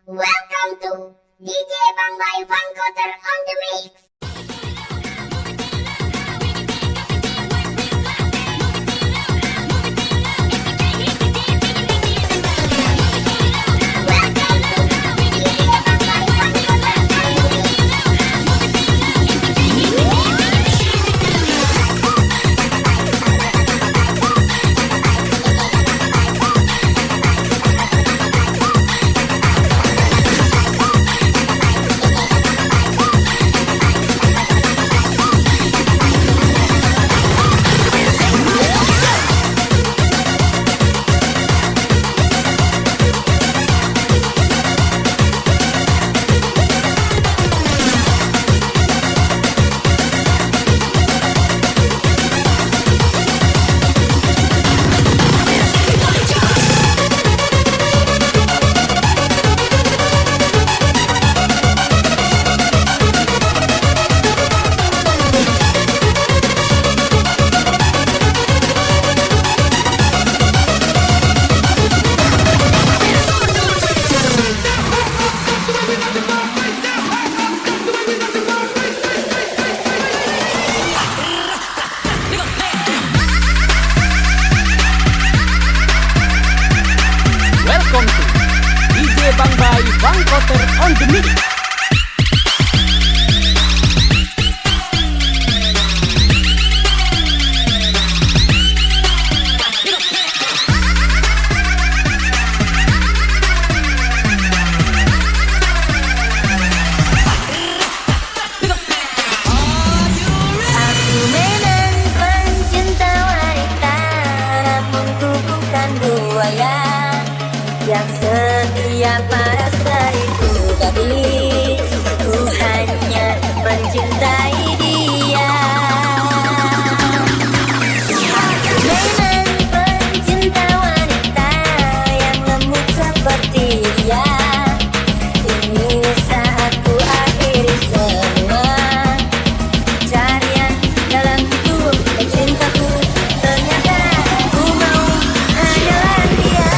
Welcome to DJ Bang by Van Cotter on the mix. Welcome to DJ Bang by Van Cotter on the mix. Aku memang pencinta wanita, namun ku bukan buaya yang setia pada seribu gadis. Ku hanya mencintai dia. Aku memang pencinta wanita yang lembut seperti dia. Ini saat ku akhiri semua carian dalam hidup dan cintaku. Ternyata ku mau hanyalah dia.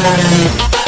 Bang.